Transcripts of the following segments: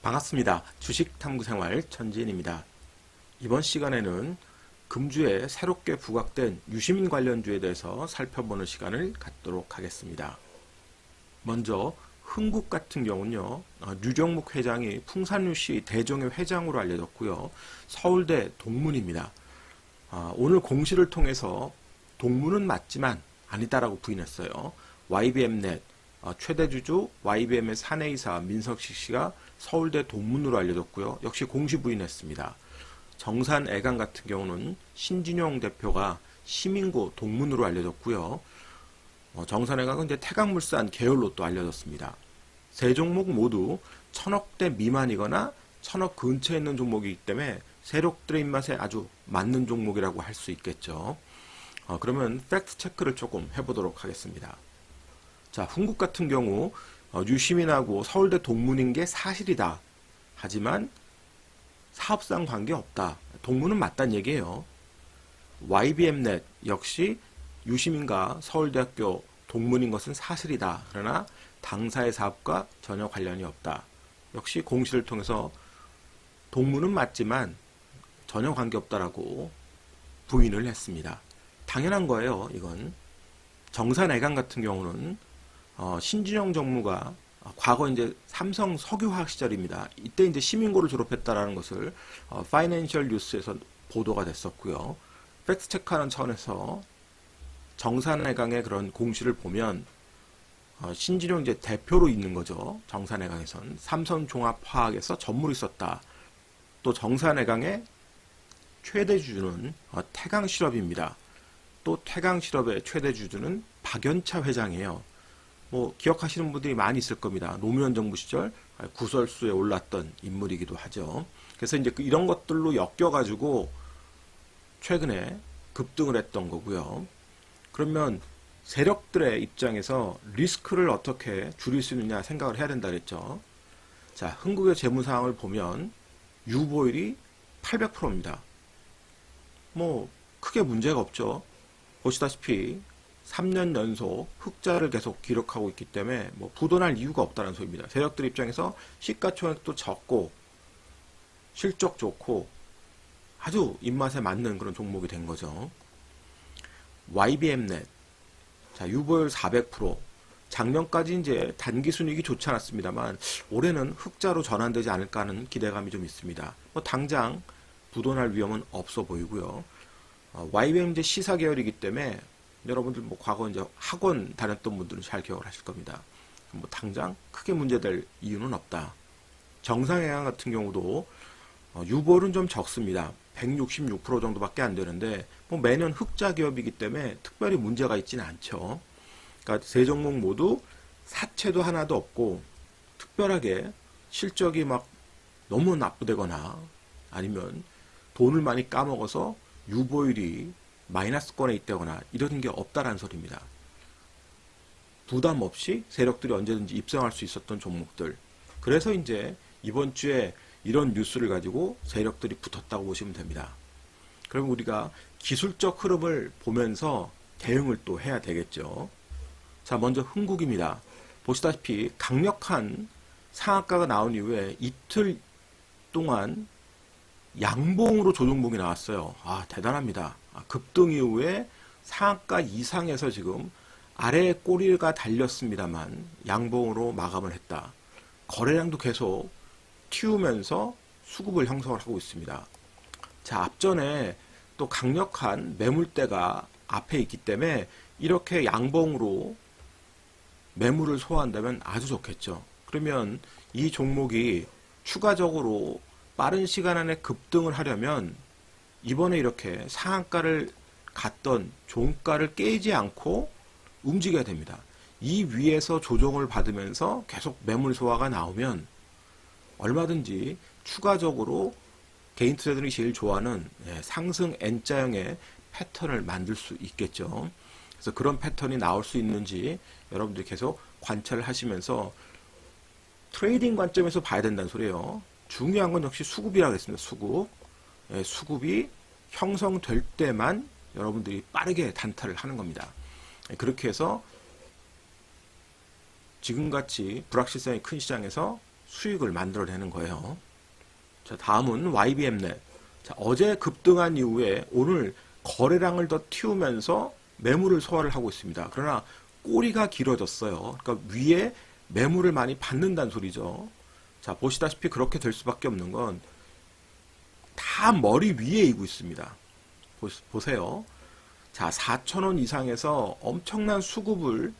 반갑습니다. 주식탐구생활 천지인입니다. 이번 시간에는 금주에 새롭게 부각된 유시민 관련주에 대해서 살펴보는 시간을 갖도록 하겠습니다. 먼저 흥국 같은 경우는요, 류정묵 회장이 풍산유시 대종의 회장으로 알려졌고요. 서울대 동문입니다. 오늘 공시를 통해서 동문은 맞지만 아니다라고 부인했어요. YBM넷 최대주주 YBM의 사내이사 민석식 씨가 서울대 동문으로 알려졌고요. 역시 공시 부인했습니다. 정산애강 같은 경우는 신진용 대표가 시민고 동문으로 알려졌고요. 정산애강은 이제 태강물산 계열로 또 알려졌습니다. 세 종목 모두 1000억대 미만이거나 1000억 근처에 있는 종목이기 때문에 세력들의 입맛에 아주 맞는 종목이라고 할 수 있겠죠. 그러면 팩트 체크를 조금 해보도록 하겠습니다. 자, 흥국 같은 경우 유시민하고 서울대 동문인 게 사실이다. 하지만 사업상 관계없다. 동문은 맞다는 얘기예요. YBM넷 역시 유시민과 서울대학교 동문인 것은 사실이다. 그러나 당사의 사업과 전혀 관련이 없다. 역시 공시를 통해서 동문은 맞지만 전혀 관계없다라고 부인을 했습니다. 당연한 거예요. 이건. 정산애강 같은 경우는 신진영 정무가 과거 이제 삼성 석유화학 시절입니다. 이때 이제 시민고를 졸업했다라는 것을 파이낸셜 뉴스에서 보도가 됐었고요. 팩트 체크하는 차원에서 정산애강의 그런 공시를 보면 신진영 이제 대표로 있는 거죠. 정산애강에선 삼성종합화학에서 전무로 있었다. 또 정산애강의 최대 주주는 태강실업입니다. 또 태강실업의 최대 주주는 박연차 회장이에요. 뭐 기억하시는 분들이 많이 있을 겁니다. 노무현 정부 시절 구설수에 올랐던 인물이기도 하죠. 그래서 이제 이런 것들로 엮여가지고 최근에 급등을 했던 거고요. 그러면 세력들의 입장에서 리스크를 어떻게 줄일 수 있느냐 생각을 해야 된다 그랬죠. 자, 흥국의 재무상황을 보면 유보율이 800%입니다. 뭐 크게 문제가 없죠. 보시다시피 3년 연속 흑자를 계속 기록하고 있기 때문에 뭐 부도날 이유가 없다는 소리입니다. 세력들 입장에서 시가총액도 적고 실적 좋고 아주 입맛에 맞는 그런 종목이 된 거죠. YBM넷 자, 유보율 400%. 작년까지 이제 단기 순이익이 좋지 않았습니다만 올해는 흑자로 전환되지 않을까 하는 기대감이 좀 있습니다. 뭐 당장 부도날 위험은 없어 보이고요. YBM 이제 시사 계열이기 때문에 여러분들 뭐 과거 이제 학원 다녔던 분들은 잘 기억을 하실 겁니다. 뭐 당장 크게 문제될 이유는 없다. 정산애강 같은 경우도 유보율은 좀 적습니다. 166% 정도밖에 안 되는데 뭐 매년 흑자 기업이기 때문에 특별히 문제가 있지는 않죠. 그러니까 세 종목 모두 사채도 하나도 없고 특별하게 실적이 막 너무 나쁘다거나 아니면 돈을 많이 까먹어서 유보율이 마이너스권에 있다거나 이런 게 없다라는 소리입니다. 부담 없이 세력들이 언제든지 입성할 수 있었던 종목들. 그래서 이제 이번 주에 이런 뉴스를 가지고 세력들이 붙었다고 보시면 됩니다. 그럼 우리가 기술적 흐름을 보면서 대응을 또 해야 되겠죠. 자, 먼저 흥국입니다. 보시다시피 강력한 상한가가 나온 이후에 이틀 동안 양봉으로 조정봉이 나왔어요. 대단합니다. 급등 이후에 상한가 이상에서 지금 아래에 꼬리가 달렸습니다만 양봉으로 마감을 했다. 거래량도 계속 튀우면서 수급을 형성을 하고 있습니다. 자, 앞전에 또 강력한 매물대가 앞에 있기 때문에 이렇게 양봉으로 매물을 소화한다면 아주 좋겠죠. 그러면 이 종목이 추가적으로 빠른 시간 안에 급등을 하려면 이번에 이렇게 상한가를 갔던 종가를 깨지 않고 움직여야 됩니다. 이 위에서 조정을 받으면서 계속 매물 소화가 나오면 얼마든지 추가적으로 개인 투자들이 제일 좋아하는 상승 N자형의 패턴을 만들 수 있겠죠. 그래서 그런 패턴이 나올 수 있는지 여러분들이 계속 관찰을 하시면서 트레이딩 관점에서 봐야 된다는 소리예요. 중요한 건 역시 수급이라고 했습니다. 수급. 수급이 형성될 때만 여러분들이 빠르게 단타를 하는 겁니다. 그렇게 해서 지금같이 불확실성이 큰 시장에서 수익을 만들어내는 거예요. 자, 다음은 YBM넷. 자, 어제 급등한 이후에 오늘 거래량을 더 틔우면서 매물을 소화를 하고 있습니다. 그러나 꼬리가 길어졌어요. 그러니까 위에 매물을 많이 받는다는 소리죠. 자, 보시다시피 그렇게 될 수밖에 없는 건 다 머리 위에 이고 있습니다. 보세요. 자, 4,000원 이상에서 엄청난 수급을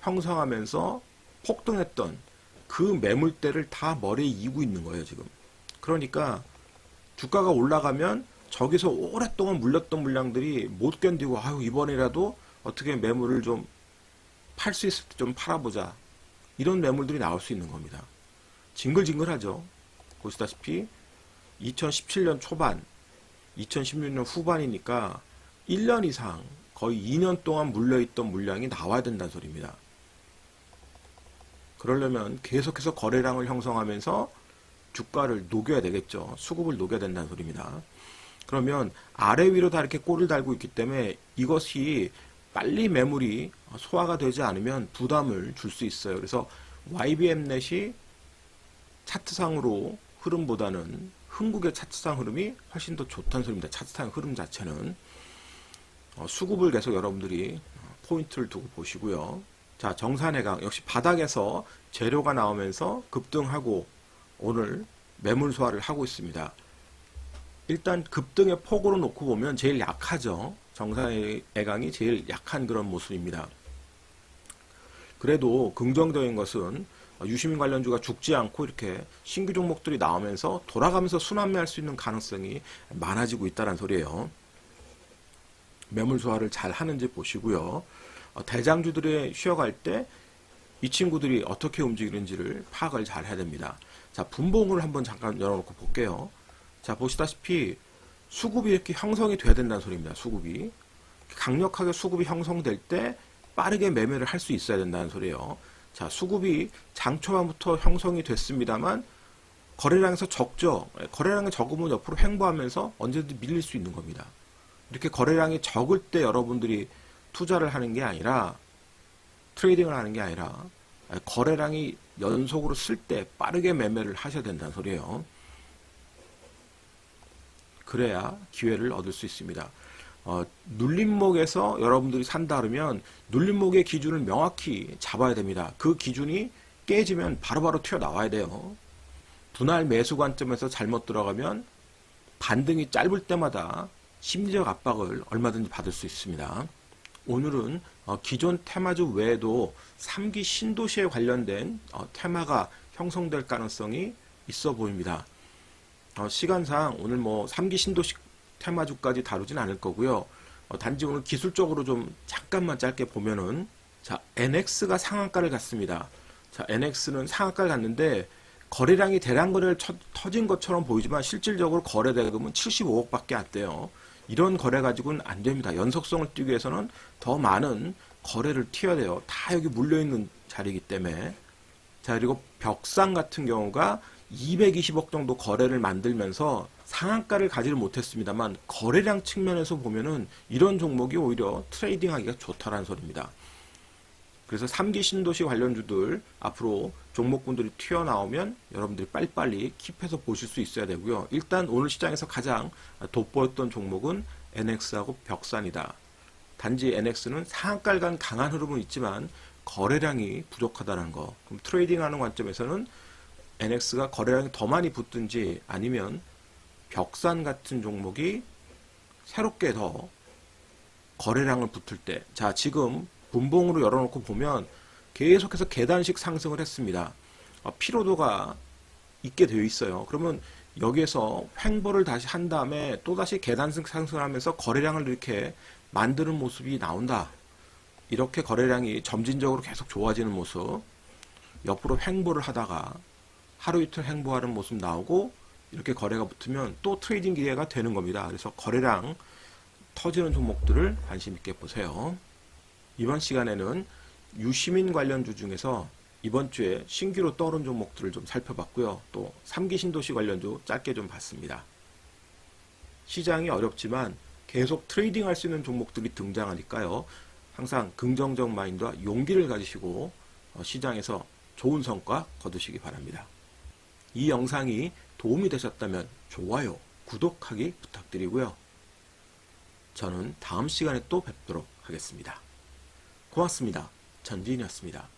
형성하면서 폭등했던 그 매물대를 다 머리에 이고 있는 거예요, 지금. 그러니까 주가가 올라가면 저기서 오랫동안 물렸던 물량들이 못 견디고, 아유, 이번이라도 어떻게 매물을 좀 팔 수 있을 때 좀 팔아보자. 이런 매물들이 나올 수 있는 겁니다. 징글징글하죠. 보시다시피 2017년 초반, 2016년 후반이니까 1년 이상, 거의 2년 동안 물려있던 물량이 나와야 된다는 소리입니다. 그러려면 계속해서 거래량을 형성하면서 주가를 녹여야 되겠죠. 수급을 녹여야 된다는 소리입니다. 그러면 아래 위로 다 이렇게 꼬리를 달고 있기 때문에 이것이 빨리 매물이 소화가 되지 않으면 부담을 줄 수 있어요. 그래서 YBM넷이 차트상으로 흐름보다는 흥국의 차트상 흐름이 훨씬 더 좋다는 소리입니다. 차트상 흐름 자체는. 수급을 계속 여러분들이 포인트를 두고 보시고요. 자, 정산해강 역시 바닥에서 재료가 나오면서 급등하고 오늘 매물 소화를 하고 있습니다. 일단 급등의 폭으로 놓고 보면 제일 약하죠. 정산해강이 제일 약한 그런 모습입니다. 그래도 긍정적인 것은 유시민 관련주가 죽지 않고 이렇게 신규 종목들이 나오면서 돌아가면서 순환매할 수 있는 가능성이 많아지고 있다는 소리예요. 매물 소화를 잘 하는지 보시고요. 대장주들이 쉬어갈 때 이 친구들이 어떻게 움직이는지를 파악을 잘 해야 됩니다. 자, 분봉을 한번 잠깐 열어놓고 볼게요. 자, 보시다시피 수급이 이렇게 형성이 돼야 된다는 소리입니다. 수급이. 강력하게 수급이 형성될 때 빠르게 매매를 할 수 있어야 된다는 소리예요. 자, 수급이 장 초반부터 형성이 됐습니다만 거래량에서 적죠. 거래량이 적으면 옆으로 횡보하면서 언제든지 밀릴 수 있는 겁니다. 이렇게 거래량이 적을 때 여러분들이 투자를 하는 게 아니라 트레이딩을 하는 게 아니라 거래량이 연속으로 쓸 때 빠르게 매매를 하셔야 된다는 소리예요. 그래야 기회를 얻을 수 있습니다. 눌림목에서 여러분들이 산다 그러면 눌림목의 기준을 명확히 잡아야 됩니다. 그 기준이 깨지면 바로바로 튀어나와야 돼요. 분할 매수 관점에서 잘못 들어가면 반등이 짧을 때마다 심리적 압박을 얼마든지 받을 수 있습니다. 오늘은 기존 테마주 외에도 3기 신도시에 관련된 테마가 형성될 가능성이 있어 보입니다. 시간상 오늘 3기 신도시 테마주까지 다루진 않을 거고요. 단지 오늘 기술적으로 좀 잠깐만 짧게 보면은, 자, NX가 상한가를 갔습니다. 자, NX는 상한가를 갔는데 거래량이 대량 거래를 터진 것처럼 보이지만 실질적으로 거래 대금은 75억밖에 안 돼요. 이런 거래 가지고는 안 됩니다. 연속성을 띄기 위해서는 더 많은 거래를 튀어야 돼요. 다 여기 물려있는 자리이기 때문에. 자, 그리고 벽상 같은 경우가 220억 정도 거래를 만들면서 상한가를 가지를 못했습니다만 거래량 측면에서 보면은 이런 종목이 오히려 트레이딩 하기가 좋다라는 소리입니다. 그래서 3기 신도시 관련주들 앞으로 종목군들이 튀어나오면 여러분들이 빨리빨리 킵해서 보실 수 있어야 되고요. 일단 오늘 시장에서 가장 돋보였던 종목은 NX하고 벽산이다. 단지 NX는 상한가를 간 강한 흐름은 있지만 거래량이 부족하다는 거. 그럼 트레이딩하는 관점에서는 NX가 거래량이 더 많이 붙든지 아니면 벽산 같은 종목이 새롭게 더 거래량을 붙을 때, 자, 지금 분봉으로 열어놓고 보면 계속해서 계단식 상승을 했습니다. 피로도가 있게 되어 있어요. 그러면 여기에서 횡보를 다시 한 다음에 또다시 계단식 상승을 하면서 거래량을 이렇게 만드는 모습이 나온다. 이렇게 거래량이 점진적으로 계속 좋아지는 모습, 옆으로 횡보를 하다가 하루 이틀 횡보하는 모습 나오고 이렇게 거래가 붙으면 또 트레이딩 기회가 되는 겁니다. 그래서 거래량 터지는 종목들을 관심 있게 보세요. 이번 시간에는 유시민 관련주 중에서 이번 주에 신규로 떠오른 종목들을 좀 살펴봤고요. 또 3기 신도시 관련주 짧게 좀 봤습니다. 시장이 어렵지만 계속 트레이딩 할 수 있는 종목들이 등장하니까요. 항상 긍정적 마인드와 용기를 가지시고 시장에서 좋은 성과 거두시기 바랍니다. 이 영상이 도움이 되셨다면 좋아요, 구독하기 부탁드리고요. 저는 다음 시간에 또 뵙도록 하겠습니다. 고맙습니다. 전지인이었습니다.